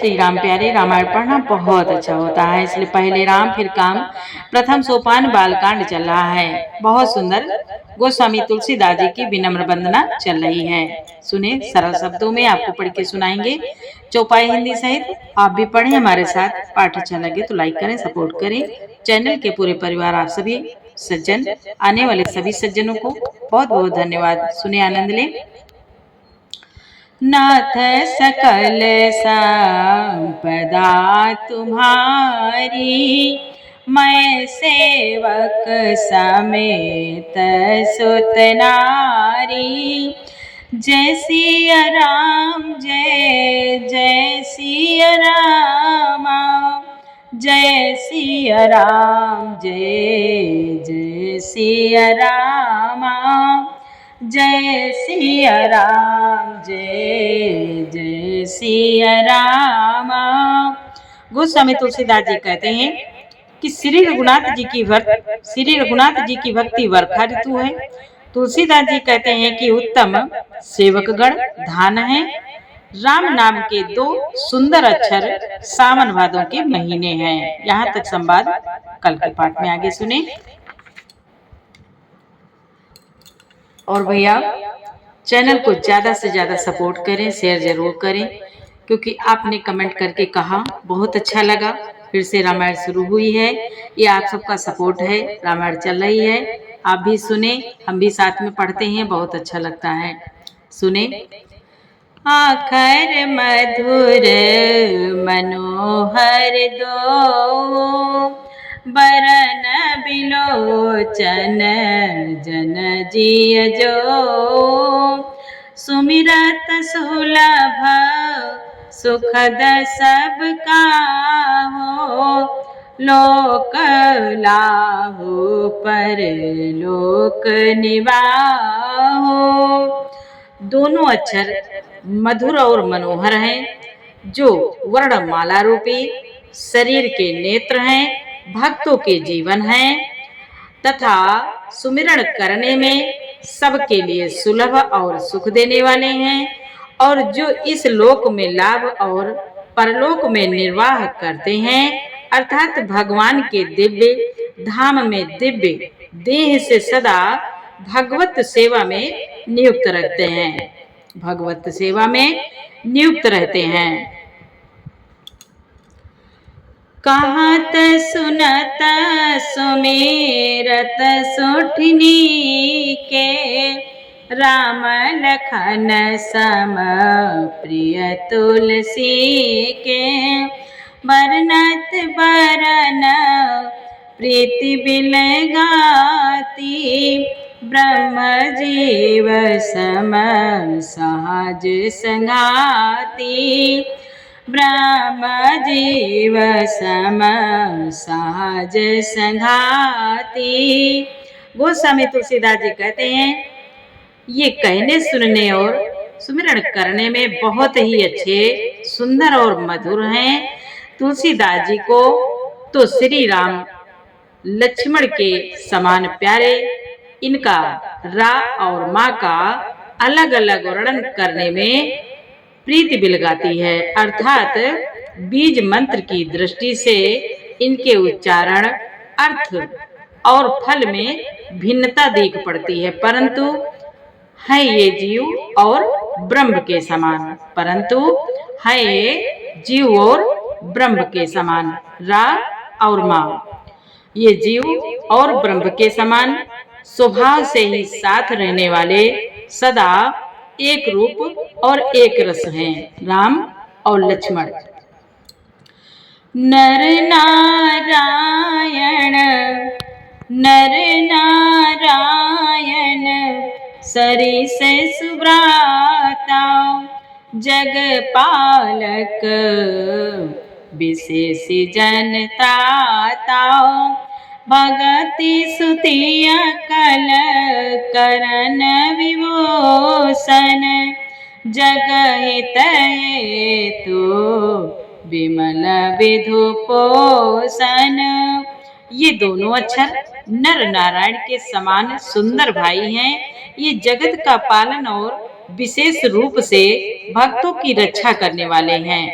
श्री राम प्यारे, रामायण पढ़ना बहुत अच्छा होता है। इसलिए पहले राम फिर काम, प्रथम सोपान बालकांड चल रहा है। बहुत सुंदर गोस्वामी तुलसीदास जी की विनम्र वंदना चल रही है। सुने, सरल शब्दों में आपको पढ़ के सुनाएंगे चौपाई हिंदी सहित। आप भी पढ़ें हमारे साथ। पाठ अच्छा लगे तो लाइक करें, सपोर्ट करें। चैनल के पूरे परिवार, आप सभी सज्जन, आने वाले सभी सज्जनों को बहुत बहुत धन्यवाद। सुने, आनंद लें। नाथ सकल संपदा तुम्हारी, मैं सेवक समेत सुत नारी। जय सिया राम, जय जय सिया राम, जय सिया राम, जय जय सिया राम, जय सिया राम, जय जय सिया राम। गोस्वामी तुलसीदास जी कहते हैं कि श्री रघुनाथ जी की भक्ति वर्षा ऋतु है। तुलसीदास जी कहते हैं कि उत्तम सेवकगण धान है। राम नाम के 2 सुंदर अक्षर सावन भादों के महीने हैं। यहाँ तक संवाद कल के पाठ में आगे सुने। और भैया चैनल को ज्यादा से ज्यादा सपोर्ट करें, शेयर जरूर करें, क्योंकि आपने कमेंट करके कहा बहुत अच्छा लगा। फिर से रामायण शुरू हुई है, ये आप सबका सपोर्ट है। रामायण चल रही है, आप भी सुने, हम भी साथ में पढ़ते हैं, बहुत अच्छा लगता है। सुने। आखर मधुर मनोहर दो, बरन बिलोचन जन जिय जो। सुमिरत सुलभ सुखद सब काहो, लोक लाहो पर लोक निवाहो। दोनों अक्षर मधुर और मनोहर हैं, जो वर्णमाला रूपी शरीर के नेत्र हैं, भक्तों के जीवन हैं तथा सुमिरण करने में सबके लिए सुलभ और सुख देने वाले हैं, और जो इस लोक में लाभ और परलोक में निर्वाह करते हैं, अर्थात भगवान के दिव्य धाम में दिव्य देह से सदा भगवत सेवा में नियुक्त रखते हैं, भगवत सेवा में नियुक्त रहते हैं। कहत सुनत सुमेरत सुठनी के, राम लखन सम प्रिय तुलसी के। बरनत बरन प्रीति बिलगाती, ब्रह्म जीव सम सहज संगाती। ब्रह्म जीव सम सहज संघाती। गोस्वामी तुलसीदास जी कहते हैं, ये कहने सुनने और सुमिरण करने में बहुत ही अच्छे, सुंदर और मधुर हैं। तुलसीदास जी को तो श्री राम लक्ष्मण के समान प्यारे। इनका रा और माँ का अलग अलग वर्णन करने में प्रीति बिलगाती है, अर्थात बीज मंत्र की दृष्टि से इनके उच्चारण, अर्थ और फल में भिन्नता देख पड़ती है, परंतु है ये जीव और ब्रह्म के समान, परंतु है ये जीव और ब्रह्म के समान। रा और माँ, ये जीव और ब्रह्म के समान स्वभाव से ही साथ रहने वाले, सदा एक रूप और एक रस हैं, राम और लक्ष्मण। नर नारायण नर नारायण सरि से सुभ्राता, जग पालक विशेष जनताता। भगति सुतिया कल करन विभूषण, जग हित हेतु विमल विधु पोषण। ये दोनों अक्षर नर नारायण के समान सुंदर भाई हैं। ये जगत का पालन और विशेष रूप से भक्तों की रक्षा करने वाले हैं।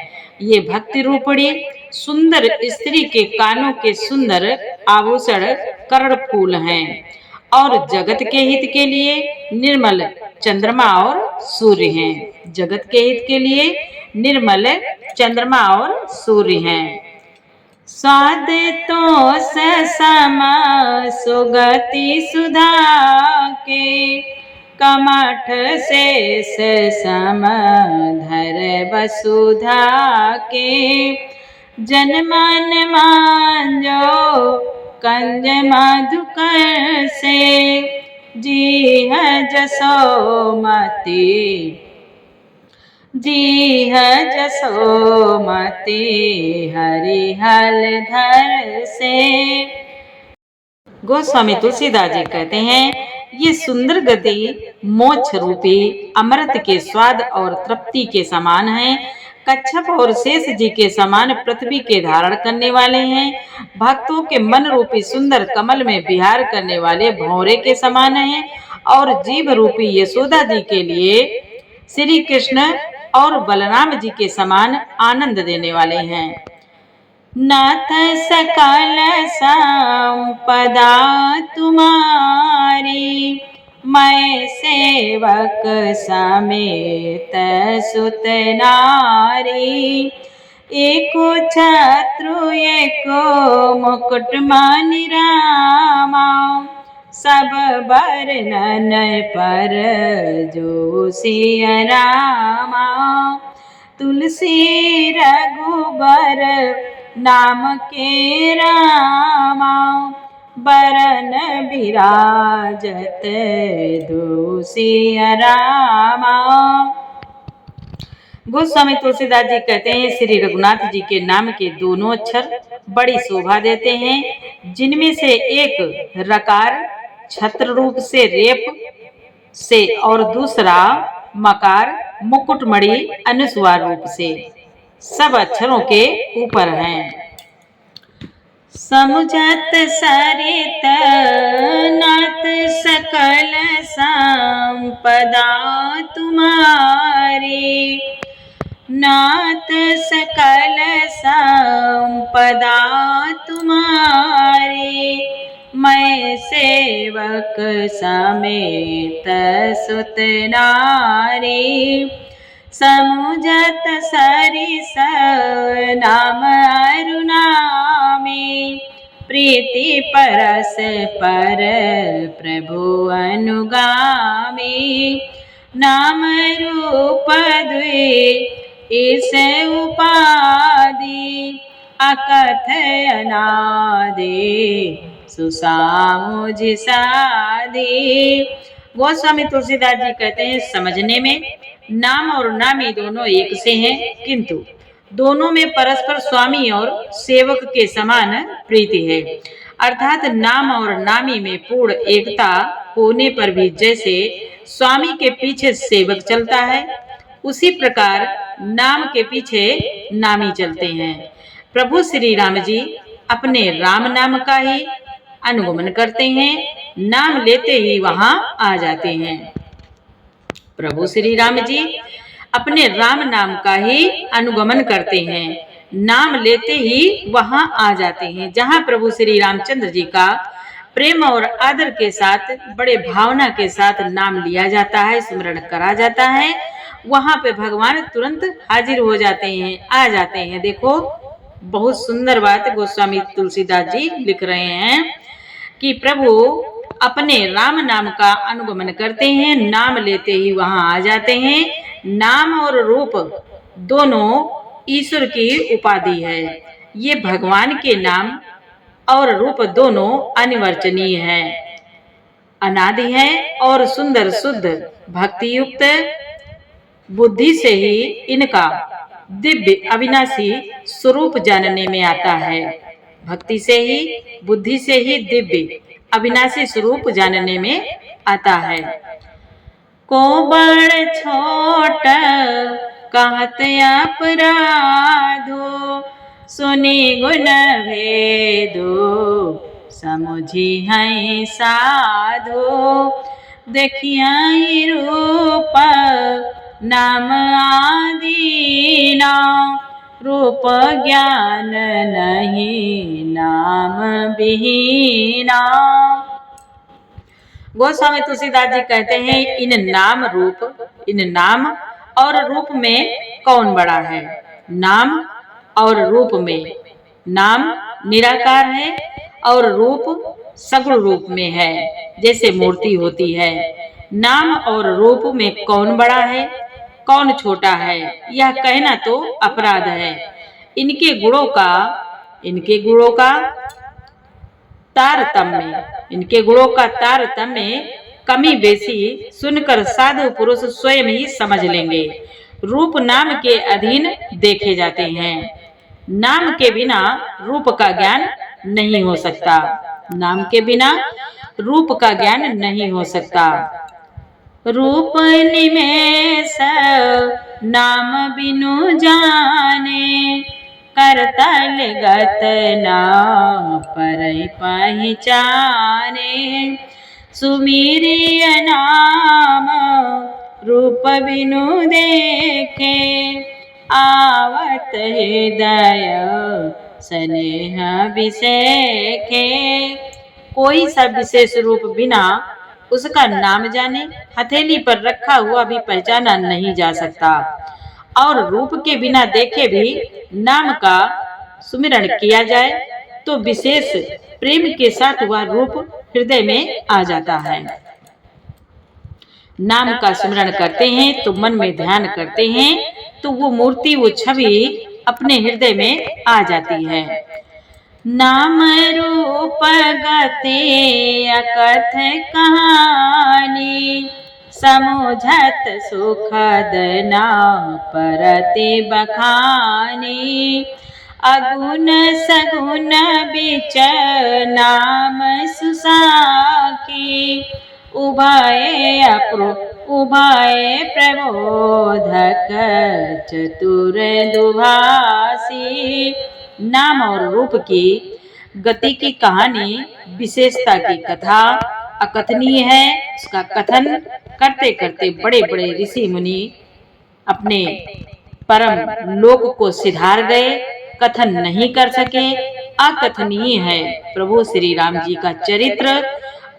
ये भक्ति रूपणी सुंदर स्त्री के कानों के सुंदर आभूषण कर्ण फूल हैं और जगत के हित के लिए निर्मल चंद्रमा और सूर्य हैं। जगत के हित के लिए निर्मल चंद्रमा और सूर्य हैं। स्वाद तो समा सुगति सुधा के कमठ शेष सम धर वसुधा के जनमान मांजो कंज मधुकर से जी है जसोमती जी है जसोमती हरिहल धर से। गोस्वामी तुलसीदास जी कहते हैं ये सुंदर गति मोक्ष रूपी अमृत के स्वाद और तृप्ति के समान है। कच्छप और शेष जी के समान पृथ्वी के धारण करने वाले हैं। भक्तों के मन रूपी सुंदर कमल में विहार करने वाले भंवरे के समान हैं और जीव रूपी यशोदा जी के लिए श्री कृष्ण और बलराम जी के समान आनंद देने वाले हैं। नाथ सकल संपदा तुम्हारी मैं सेवक समेत सुत नारी एको छत्रु एको मुकुट मानि रामा सब वर्णन पर जो सिया रामा तुलसी रघुबर नाम के रामा बरन विराजत दो सिया रामा। गोस्वामी तुलसीदास जी कहते हैं श्री रघुनाथ जी के नाम के दोनों अक्षर बड़ी शोभा देते हैं, जिनमें से एक रकार छत्र रूप से रेप से और दूसरा मकार मुकुटमणि अनुस्वार रूप से सब अक्षरों के ऊपर हैं। समुझत सरित नाथ सकल संपदा तुम्हारी नाथ सकल संपदा तुम्हारी मैं सेवक समेत सुत नारी समुझत सरिस नाम अरुणामी प्रीति परस पर प्रभु अनुगामी नाम रूप द्वे इस उपाधि अकथ अनादि सुसामुझ साधि। गोस्वामी तुलसीदास जी कहते हैं समझने में नाम और नामी दोनों एक से हैं, किंतु दोनों में परस्पर स्वामी और सेवक के समान प्रीति है। अर्थात नाम और नामी में पूर्ण एकता होने पर भी जैसे स्वामी के पीछे सेवक चलता है, उसी प्रकार नाम के पीछे नामी चलते हैं। प्रभु श्री राम जी अपने राम नाम का ही अनुगमन करते हैं, नाम लेते ही वहां आ जाते हैं। प्रभु श्री राम जी अपने राम नाम का ही अनुगमन करते हैं, नाम लेते ही वहां आ जाते हैं। जहां प्रभु श्री रामचंद्र जी का प्रेम और आदर के साथ बड़े भावना के साथ नाम लिया जाता है, स्मरण करा जाता है, वहां पे भगवान तुरंत हाजिर हो जाते हैं, आ जाते हैं। देखो बहुत सुंदर बात गोस्वामी तुलसीदास जी लिख रहे हैं कि प्रभु अपने राम नाम का अनुगमन करते हैं, नाम लेते ही वहां आ जाते हैं। नाम और रूप दोनों ईश्वर की उपाधि है। ये भगवान के नाम और रूप दोनों अनिवर्चनीय है, अनादि है और सुंदर शुद्ध भक्ति युक्त बुद्धि से ही इनका दिव्य अविनाशी स्वरूप जानने में आता है। भक्ति से ही बुद्धि से ही दिव्य अविनाशी स्वरूप जानने में आता है। को बड़ छोट कहत अपराधो सुनी गुण भेदो समुझी है साधो देखिया रूप नाम आदि नाम रूप ज्ञान नहीं नाम विहीना। गोस्वामी तुलसीदास जी कहते हैं इन नाम और रूप में कौन बड़ा है। नाम और रूप में, नाम निराकार है और रूप सगुण रूप में है, जैसे मूर्ति होती है। नाम और रूप में कौन बड़ा है, कौन छोटा है, यह कहना तो अपराध है। इनके गुणों का तारतम्य कमी बेसी सुनकर साधु पुरुष स्वयं ही समझ लेंगे। रूप नाम के अधीन देखे जाते हैं। नाम के बिना रूप का ज्ञान नहीं हो सकता। नाम के बिना रूप का ज्ञान नहीं हो सकता। रूप निमेष नाम बिनु जाने, करतल गत नाम पर पहचाने। सुमिरिय नाम रूप बिनु देखे, आवत हृदय स्नेह विषेखे। कोई सा विशेष रूप बिना उसका नाम जाने, हथेली पर रखा हुआ भी पहचाना नहीं जा सकता। और रूप के बिना देखे भी नाम का सुमिरन किया जाए तो विशेष प्रेम के साथ वह रूप हृदय में आ जाता है। नाम का सुमिरन करते हैं तो मन में ध्यान करते हैं तो वो मूर्ति, वो छवि अपने हृदय में आ जाती है। नाम रूप गते अकथ कहानी, समुझत सुखद नाम परते बखानी। अगुण सगुण बिच नाम सुसाखी, उभय प्रबोधक चतुर दुभाषी। नाम और रूप की गति की कहानी, विशेषता की कथा अकथनीय है। उसका कथन करते करते बड़े बड़े ऋषि मुनि अपने परम लोक को सिधार गए, कथन नहीं कर सके। अकथनीय है प्रभु श्री राम जी का चरित्र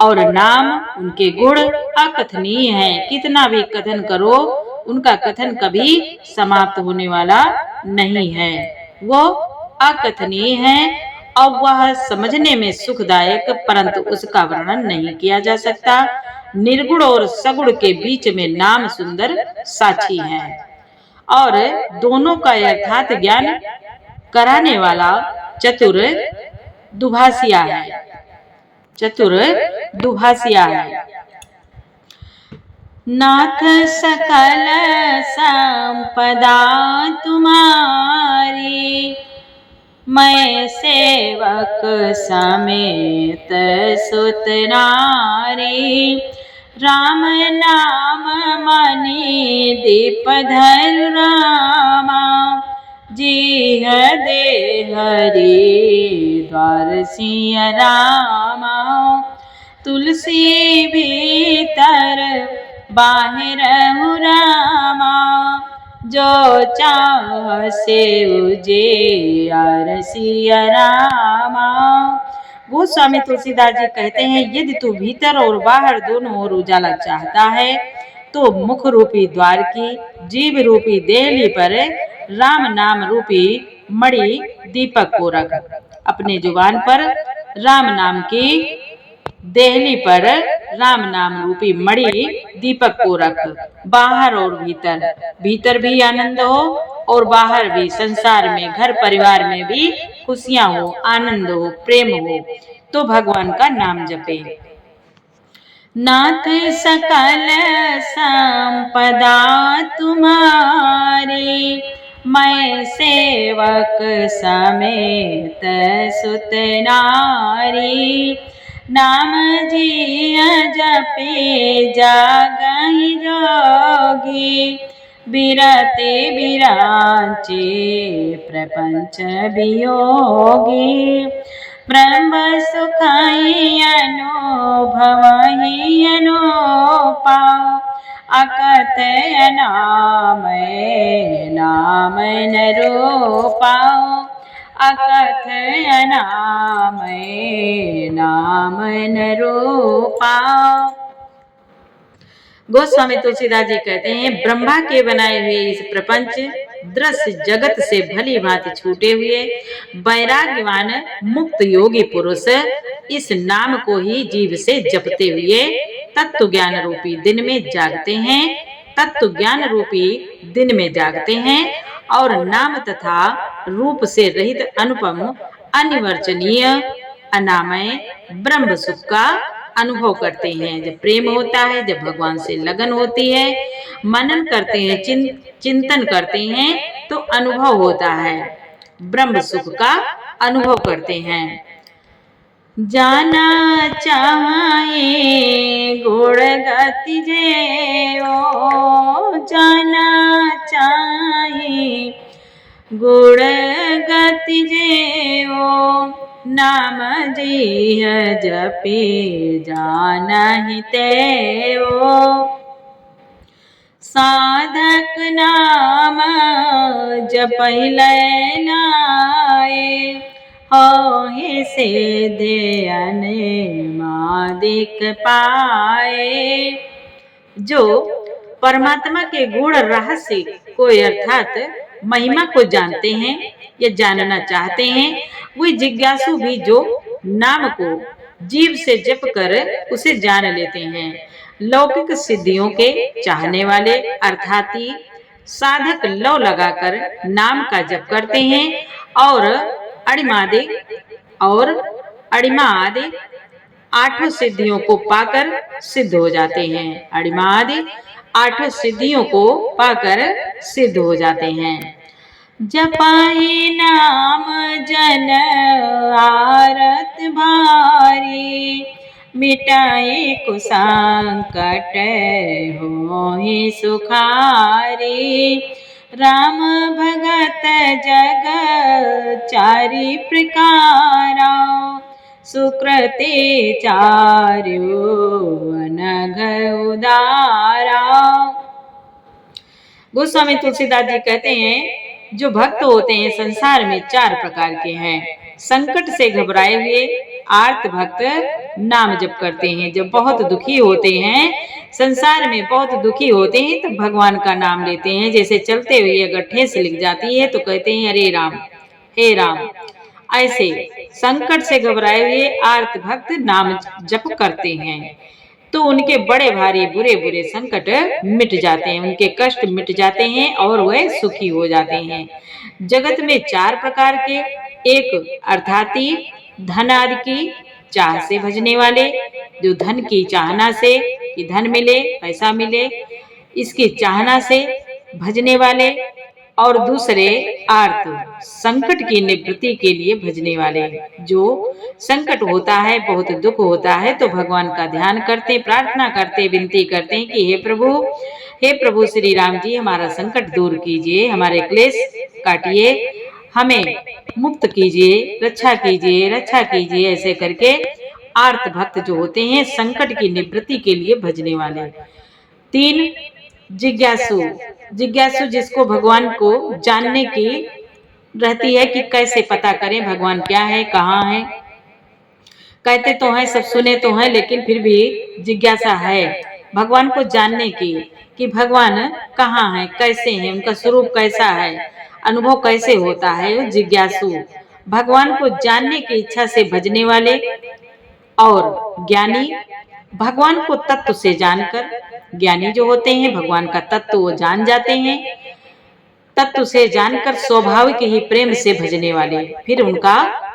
और नाम, उनके गुण अकथनीय है। कितना भी कथन करो, उनका कथन कभी समाप्त होने वाला नहीं है। वो अकथनीय है और वह समझने में सुखदायक, परंतु उसका वर्णन नहीं किया जा सकता। निर्गुण और सगुण के बीच में नाम सुंदर साक्षी है और दोनों का यथार्थ ज्ञान कराने वाला चतुर दुभाषिया है। नाथ सकल संपदा तुम्हारी, मैं सेवक समेत सुत नारी। राम नाम मणि दीप धर रामा, जी दे हरि द्वार सिया रामा। तुलसी भीतर बाहिर रामा, जो चाह से उजियार सिया रामा। गोस्वामी तुलसीदास जी कहते हैं, यदि तू भीतर और बाहर दोनों ओर उजाला चाहता है तो मुख रूपी द्वार की, जीव रूपी देहली पर राम नाम रूपी मणि दीपक को रख। अपने जुबान पर राम नाम की, देहली पर राम नाम रूपी मणि दीपक को रख। बाहर और भीतर भी आनंद हो और बाहर भी, संसार में, घर परिवार में भी खुशियां हो, आनंद हो, प्रेम हो, तो भगवान का नाम जपे। नाथ सकल संपदा तुम्हारी, मैं सेवक समेत सुत नारी। नाम जिय जपे जागहि जोगी, बिरते बिराचे प्रपंच वियोगी। ब्रह्म सुखाई अनुभवहि अनूपा, अकथ अनामय नाम न रूपाओ, अकथ अनामय नाम न रूपाओ। गोस्वामी तुलसीदास जी कहते हैं, ब्रह्मा के बनाए हुए इस प्रपंच दृश्य जगत से भली भांति छूटे हुए वैराग्यवान मुक्त योगी पुरुष इस नाम को ही जीव से जपते हुए तत्व ज्ञान रूपी दिन में जागते हैं, तत्व ज्ञान रूपी दिन में जागते हैं और नाम तथा रूप से रहित अनुपम अनिवर्चनीय अनामय ब्रह्म सुख का अनुभव करते हैं। जब प्रेम होता है, जब भगवान से लगन होती है, मनन करते हैं, चिंतन करते हैं, तो अनुभव होता है, ब्रह्म सुख का अनुभव करते हैं। जाना चाहे गुण गति जे ओ, जाना चाहे गुण गति जे ओ, नाम जिय जपे जानहि ते ओ। साधक नाम जपै नाए, होहि सिद्धि अनेमादिक पाए। जो परमात्मा के गुण रहस्य को अर्थात महिमा को जानते हैं या जानना चाहते हैं, वे जिज्ञासु भी जो नाम को जीव से जप कर उसे जान लेते हैं। लौकिक सिद्धियों के चाहने वाले अर्थात साधक लौ लगाकर नाम का जप करते हैं और अणिमा आदि आठों सिद्धियों को पाकर सिद्ध हो जाते हैं। अणिमा आदि आठों सिद्धियों को पाकर सिद्ध हो जाते हैं। जपाए नाम जन आरत भारी, मिटाए कुसंकट होहि सुखारी। राम भगत जग चारि प्रकारा, सुकृति चार्यो अनघ उदारा। गोस्वामी तुलसीदास जी कहते हैं, जो भक्त होते हैं संसार में चार प्रकार के हैं। संकट से घबराए हुए आर्त भक्त नाम जप करते हैं। जब बहुत दुखी होते हैं, संसार में बहुत दुखी होते हैं, तो भगवान का नाम लेते हैं। जैसे चलते हुए अगर ठेस लिख जाती है तो कहते हैं हरे राम हे राम। ऐसे संकट से घबराए हुए आर्त भक्त नाम जप करते हैं तो उनके बड़े भारी बुरे बुरे संकट मिट जाते हैं, उनके कष्ट मिट जाते हैं और वह सुखी हो जाते हैं। जगत में चार प्रकार के, एक अर्थाती धन आदि की चाह से भजने वाले, जो धन की चाहना से कि धन मिले पैसा मिले इसकी चाहना से भजने वाले, और दूसरे आर्त संकट की निवृत्ति के लिए भजने वाले। जो संकट होता है, बहुत दुख होता है, तो भगवान का ध्यान करते, प्रार्थना करते, विनती करते हैं कि हे प्रभु श्री राम जी, हमारा संकट दूर कीजिए, हमारे क्लेश काटिए, हमें मुक्त कीजिए, रक्षा कीजिए, रक्षा कीजिए। ऐसे करके आर्त भक्त जो होते हैं संकट की निवृत्ति के लिए भजने वाले। तीन जिज्ञासु जिसको भगवान को जानने की रहती है कि कैसे पता करें भगवान क्या है, कहाँ है। कहते तो हैं, सब सुने तो हैं, लेकिन फिर भी जिज्ञासा है भगवान को जानने की कि भगवान कहाँ है, कैसे हैं, उनका स्वरूप कैसा है, अनुभव कैसे होता है। जिज्ञासु भगवान को जानने की इच्छा से भजने वाले। और ज्ञानी भगवान को तत्व से जानकर, ज्ञानी जो होते हैं भगवान का तत्व वो जान जाते हैं, तत्व से जानकर स्वाभाविक ही प्रेम से भजने वाले। फिर उनका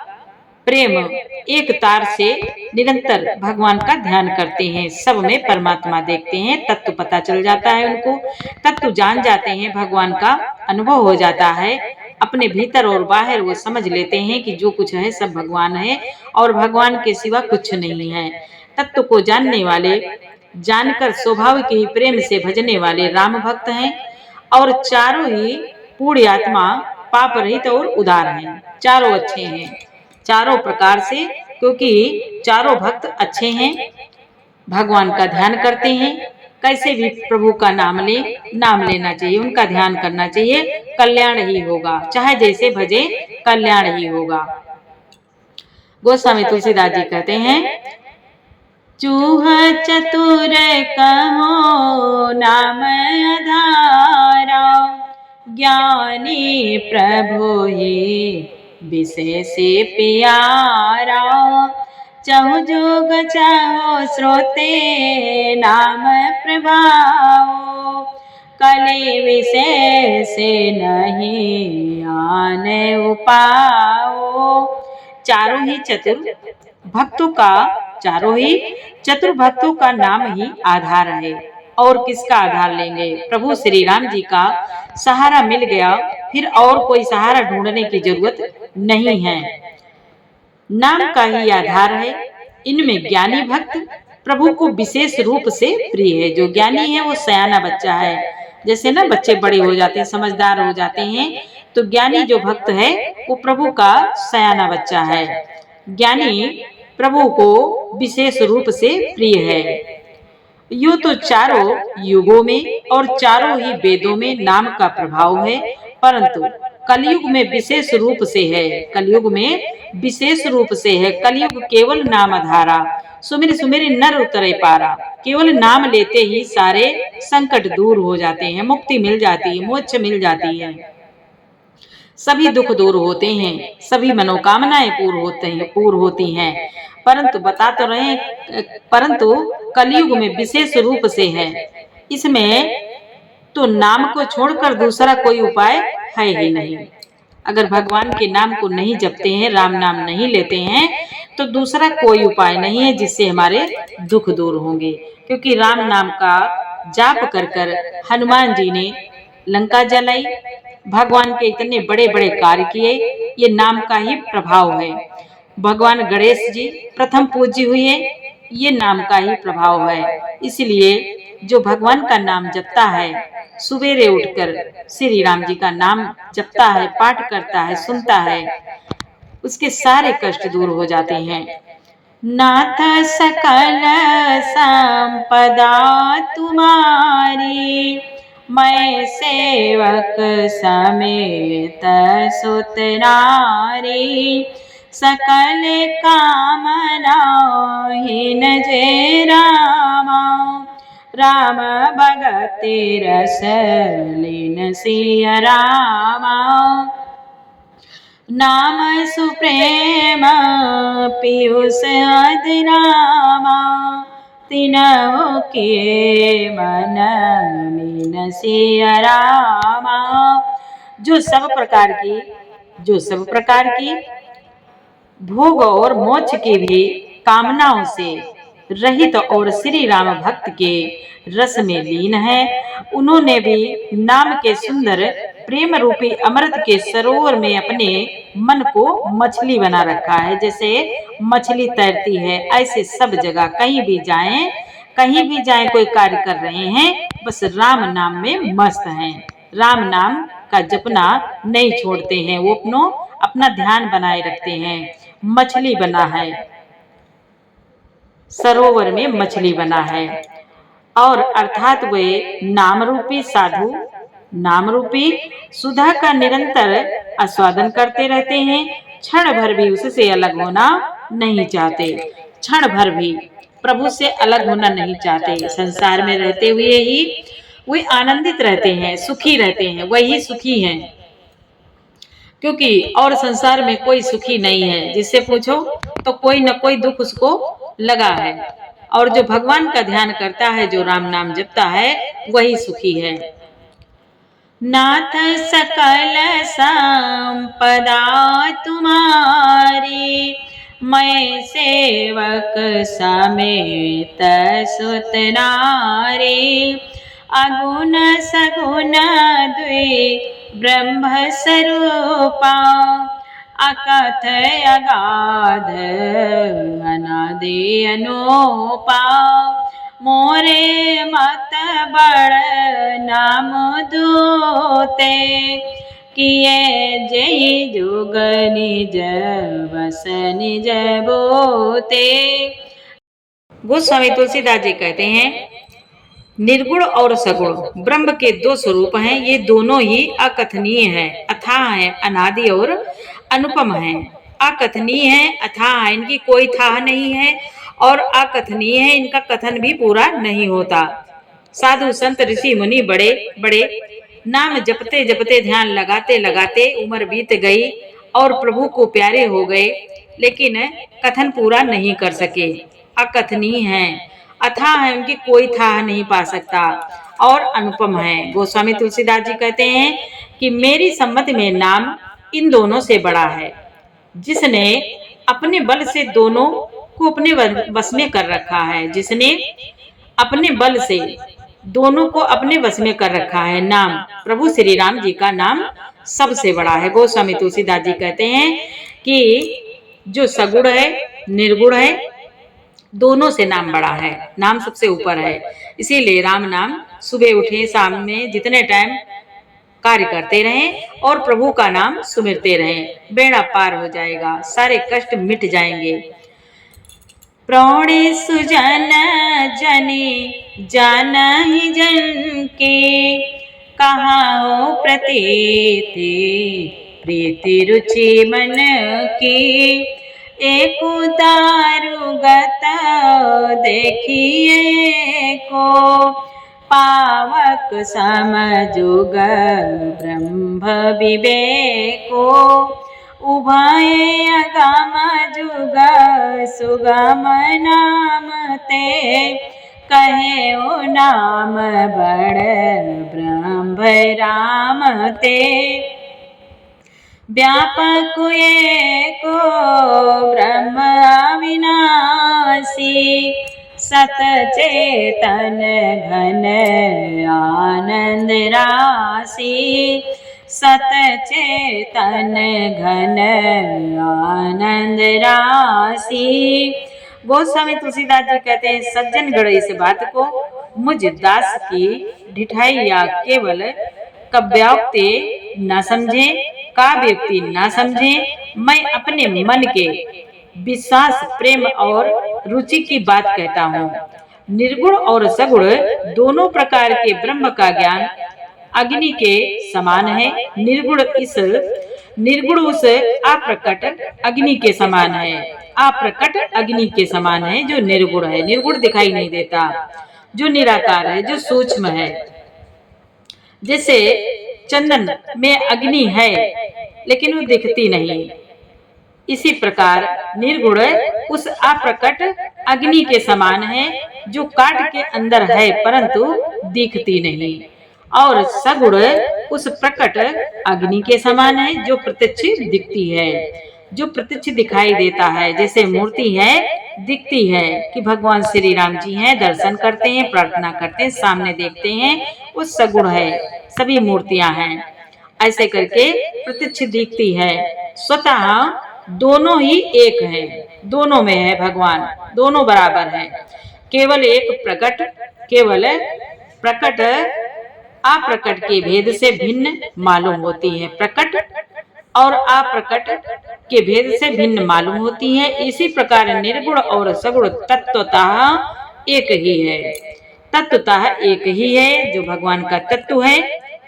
प्रेम एक तार से निरंतर भगवान का ध्यान करते हैं, सब में परमात्मा देखते हैं, तत्व पता चल जाता है उनको, तत्व जान जाते हैं, भगवान का अनुभव हो जाता है। अपने भीतर और बाहर वो समझ लेते हैं कि जो कुछ है सब भगवान है और भगवान के सिवा कुछ नहीं है। तत्व को जानने वाले, जानकर स्वाभाविक ही प्रेम से भजने वाले राम भक्त हैं। और चारों ही पूर्ण आत्मा, पाप रहित और उदार हैं। चारों अच्छे हैं चारों प्रकार से, क्योंकि चारों भक्त अच्छे हैं, भगवान का ध्यान करते हैं, कैसे भी प्रभु का नाम लेना चाहिए, उनका ध्यान करना चाहिए, कल्याण ही होगा। चाहे जैसे भजे कल्याण ही होगा। गोस्वामी तुलसीदास जी कहते हैं, चूह चतुर कहो नाम आधारा, ज्ञानी प्रभु ही विशेष प्यारा। चहु जोग चाहो श्रोते नाम प्रभाओ, कले विशेष नहीं आने उपाओ। चारों ही चतुर भक्तों का नाम ही आधार है। और किसका आधार लेंगे? प्रभु श्री राम जी का सहारा मिल गया, फिर और कोई सहारा ढूंढने की जरूरत नहीं है। नाम का ही आधार है। इनमें ज्ञानी भक्त प्रभु को विशेष रूप से प्रिय है। जो ज्ञानी है वो सयाना बच्चा है। जैसे ना बच्चे बड़े हो जाते हैं, समझदार हो जाते हैं, तो ज्ञानी जो भक्त है वो प्रभु का सयाना बच्चा है। ज्ञानी प्रभु को विशेष रूप से प्रिय है। यूं तो चारों युगों में और चारों ही वेदों में नाम का प्रभाव है, परंतु कलयुग में विशेष रूप से है। कलयुग में विशेष रूप से है। कलयुग केवल नाम आधारा, सुमिर सुमिर नर उतरे पारा। केवल नाम लेते ही सारे संकट दूर हो जाते हैं, मुक्ति मिल जाती है, मोक्ष मिल जाती है, सभी दुख दूर होते हैं, सभी मनोकामनाएं पूर्ण होती हैं। परंतु बता तो रहे, परंतु कलयुग में विशेष रूप से है। इसमें तो नाम को छोड़कर दूसरा कोई उपाय है ही नहीं। अगर भगवान के नाम को नहीं जपते हैं, राम नाम नहीं लेते हैं, तो दूसरा कोई उपाय नहीं है जिससे हमारे दुख दूर होंगे। क्योंकि राम नाम का जाप कर कर हनुमान जी ने लंका जलाई, भगवान के इतने बड़े बड़े कार्य किए, ये नाम का ही प्रभाव है। भगवान गणेश जी प्रथम पूज्य हुए, ये नाम का ही प्रभाव है। इसलिए जो भगवान का नाम जपता है, सुबेरे उठकर श्री राम जी का नाम जपता है, पाठ करता है, सुनता है, उसके सारे कष्ट दूर हो जाते हैं। नाथ सकल संपदा तुम्हारी, मैं सेवक समेत सुत नारी। सकल कामना हीन जय रामा, राम भगति रस लीन सिया रामा। नाम सुप्रेम पीयूष अधरामा, तिनहु के मन मीन सिया रामा। जो सब प्रकार की भोग और मोक्ष की भी कामनाओं से रहित और श्री राम भक्त के रस में लीन है, उन्होंने भी नाम के सुंदर प्रेम रूपी अमृत के सरोवर में अपने मन को मछली बना रखा है। जैसे मछली तैरती है, ऐसे सब जगह कहीं भी जाएं कोई कार्य कर रहे हैं, बस राम नाम में मस्त हैं। राम नाम का जपना नहीं छोड़ते हैं, वो अपना ध्यान बनाए रखते हैं। मछली बना है, सरोवर में मछली बना है, और अर्थात वे नाम रूपी साधु, नाम रूपी सुधा का निरंतर आस्वादन करते रहते हैं। क्षण भर भी उससे अलग होना नहीं चाहते, क्षण भर भी प्रभु से अलग होना नहीं चाहते। संसार में रहते हुए ही वे आनंदित रहते हैं, सुखी रहते हैं, वही सुखी हैं। क्योंकि और संसार में कोई सुखी नहीं है, जिससे पूछो तो कोई न कोई दुख उसको लगा है। और जो भगवान का ध्यान करता है, जो राम नाम जपता है, वही सुखी है। नाथ सकल संपदा तुम्हारी, मैं सेवक समेत सुत नारी। अगुण सगुण द्वे ब्रह्म स्वरूपा, अकथ अगाध अनादि अनूपा। मोरे मत बड़ नाम दूते, किए जय जोग निज बस निज बोते। गोस्वामी तुलसीदास जी कहते हैं, निर्गुण और सगुण ब्रह्म के दो स्वरूप हैं। ये दोनों ही अकथनीय है, अथाह है, अनादि और अनुपम है। अकथनीय है, अथाह है, इनकी कोई थाह नहीं है, और अकथनीय है, इनका कथन भी पूरा नहीं होता। साधु संत ऋषि मुनि बड़े बड़े नाम जपते जपते ध्यान लगाते लगाते उम्र बीत गई और प्रभु को प्यारे हो गए, लेकिन कथन पूरा नहीं कर सके। अकथनीय है, अथाह है, उनकी कोई था नहीं पा सकता, और अनुपम है। गोस्वामी तुलसीदास जी कहते हैं कि मेरी सम्मति में नाम इन दोनों से बड़ा है। जिसने अपने बल से दोनों को अपने वश में कर रखा है, जिसने अपने बल से दोनों को अपने वश में कर रखा है, नाम प्रभु श्री राम जी का नाम सबसे बड़ा है। गोस्वामी तुलसीदास जी कहते हैं कि जो सगुण है, निर्गुण है, दोनों से नाम बड़ा है, नाम सबसे ऊपर है। इसीलिए राम नाम सुबह उठे शाम में जितने टाइम कार्य करते रहें और प्रभु का नाम सुमिरते रहें, बेड़ा पार हो जाएगा, सारे कष्ट मिट जाएंगे। प्रौढ़े सुजन जने जाना ही जन के, कहाँ प्रतीति प्रीति रुचि मन की। एक दारुगत देखिए को, पावक समजुग ब्रह्म विवेको। उभय अगम जुग सुगम नाम ते, कहे ओ नाम बड़ ब्रह्म राम ते। व्यापक एको ब्रह्म अविनाशी, सत चेतन घन आनंद राशि। सत चेतन घन आनंद राशि। गोस्वामी तुलसीदास जी कहते हैं, सज्जन गण इस बात को मुझ दास की ढिठाई या केवल काव्योक्ति न समझे, काव्योक्ति न समझे। मैं अपने मन के विश्वास, प्रेम और रुचि की बात कहता हूँ। निर्गुण और सगुण दोनों प्रकार के ब्रह्म का ज्ञान अग्नि के समान है। निर्गुण उस अप्रकट अग्नि के समान है, अप्रकट अग्नि के समान है जो निर्गुण है। निर्गुण दिखाई नहीं देता, जो निराकार है, जो सूक्ष्म है। जैसे चंदन में अग्नि है लेकिन वो दिखती नहीं, इसी प्रकार निर्गुण उस अप्रकट अग्नि के समान है जो काट के अंदर है परंतु दिखती नहीं, और सगुण उस प्रकट अग्नि के समान है जो प्रत्यक्ष दिखती है, जो प्रत्यक्ष दिखाई देता है। जैसे मूर्ति है, दिखती है कि भगवान श्री राम जी हैं, दर्शन करते हैं, प्रार्थना करते हैं, सामने देखते हैं, वो सगुण है। सभी मूर्तियां हैं, ऐसे करके प्रत्यक्ष दिखती है। स्वतः दोनों ही एक हैं, दोनों में है भगवान, दोनों बराबर हैं। केवल एक प्रकट, केवल प्रकट अप्रकट के भेद से भिन्न मालूम होती है। प्रकट और अप्रकट के भेद से भिन्न मालूम होती है। इसी प्रकार निर्गुण और सगुण तत्वतः एक ही है, तत्वतः एक ही है। जो भगवान का तत्व है,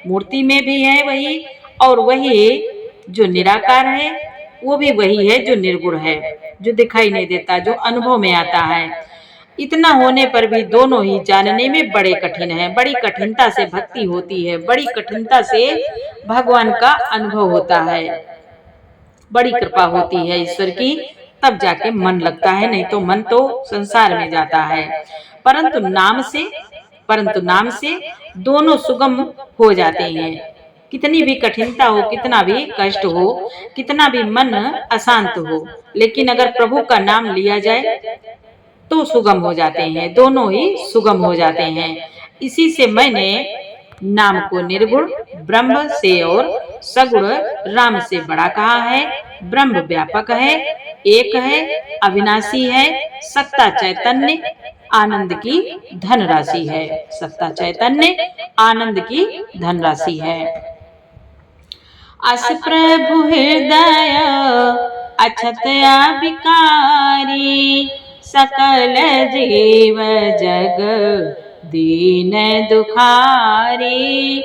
मूर्ति में भी है वही, और वही जो निराकार है वो भी वही है जो निर्गुण है, जो दिखाई नहीं देता, जो अनुभव में आता है। इतना होने पर भी दोनों ही जानने में बड़े कठिन है। बड़ी कठिनता से भक्ति होती है, बड़ी कठिनता से भगवान का अनुभव होता है, बड़ी कृपा होती है ईश्वर की, तब जाके मन लगता है, नहीं तो मन तो संसार में जाता है। परंतु नाम से दोनों सुगम हो जाते हैं। कितनी भी कठिनता हो, कितना भी कष्ट हो, कितना भी मन अशांत हो, लेकिन अगर प्रभु का नाम लिया जाए तो सुगम हो जाते हैं, दोनों ही सुगम हो जाते हैं। इसी से मैंने नाम को निर्गुण ब्रह्म से और सगुण राम से बड़ा कहा है। ब्रह्म व्यापक है, एक है, अविनाशी है, सत्ता चैतन्य आनंद की धनराशि है। सत्ता चैतन्य आनंद की धनराशि है। अस प्रभु हृदय अछत विकारी, सकल जीव जग दीन दुखारी।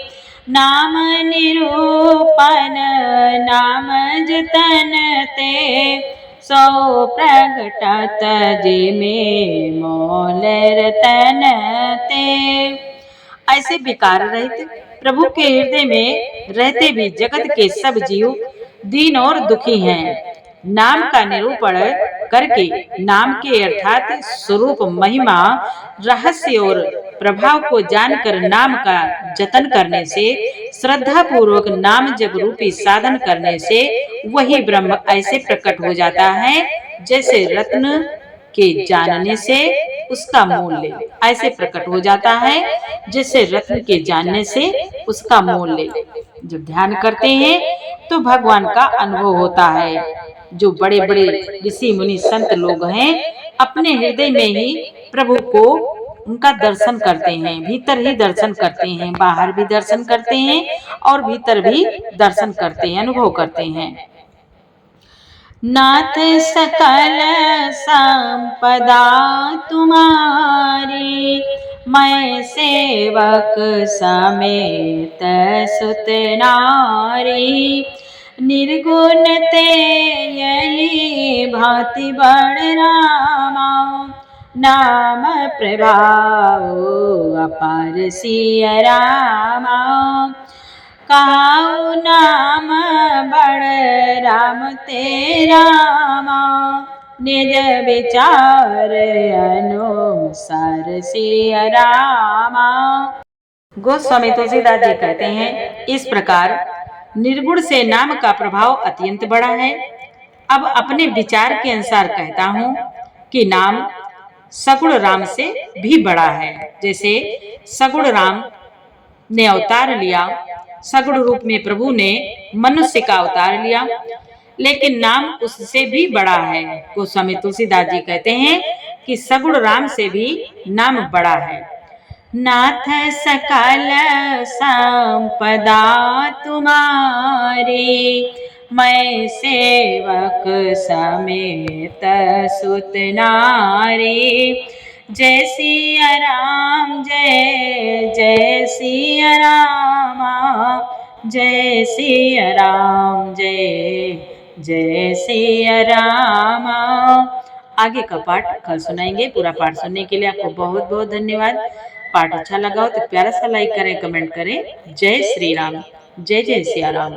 नाम निरूपण नाम जतन ते, सो प्रगटत जिमे मोल रतन ते। ऐसे विकार रहित प्रभु के हृदय में रहते भी जगत के सब जीव दीन और दुखी हैं। नाम का निरूपण करके नाम के अर्थात स्वरूप, महिमा, रहस्य और प्रभाव को जानकर नाम का जतन करने से, श्रद्धा पूर्वक नाम जप रूपी साधन करने से वही ब्रह्म ऐसे प्रकट हो जाता है जैसे रत्न के जानने से उसका मूल्य ऐसे प्रकट हो जाता है जैसे रत्न के जानने से उसका मूल्य। जब ध्यान करते हैं तो भगवान का अनुभव होता है। जो बड़े बड़े ऋषि मुनि संत लोग हैं अपने हृदय में ही प्रभु को उनका दर्शन करते हैं, भीतर ही दर्शन करते हैं, बाहर भी दर्शन करते हैं और भीतर भी दर्शन करते हैं, अनुभव करते हैं। नाथ सकल संपदा तुम्हारी, मैं सेवक समेत सुत नारी। निर्गुण ते यही भांति बड़ रामा, नाम प्रभाव अपार सिया रामा। कहाऊ नाम बड़ राम तेरा, निज विचार अनुसार सिया रामा। गोस्वामी तुलसीदास जी कहते हैं, इस प्रकार निर्गुण से नाम का प्रभाव अत्यंत बड़ा है। अब अपने विचार के अनुसार कहता हूँ कि नाम सगुण राम से भी बड़ा है। जैसे सगुण राम ने अवतार लिया, सगुण रूप में प्रभु ने मनुष्य का अवतार लिया, लेकिन नाम उससे भी बड़ा है। गोस्वामी तुलसीदास जी कहते हैं कि सगुण राम से भी नाम बड़ा है। नाथ सकल संपदा तुम्हारी, मैं सेवक समेत सुत नारी। जय सिया राम जय जय सिया रामा, जय सिया राम जय जय सिया रामा। आगे का पाठ कल सुनाएंगे। पूरा पाठ सुनने के लिए आपको बहुत बहुत धन्यवाद। पाठ अच्छा लगा हो तो प्यारा सा लाइक करें, कमेंट करें। जय श्री राम, जय जय सिया राम।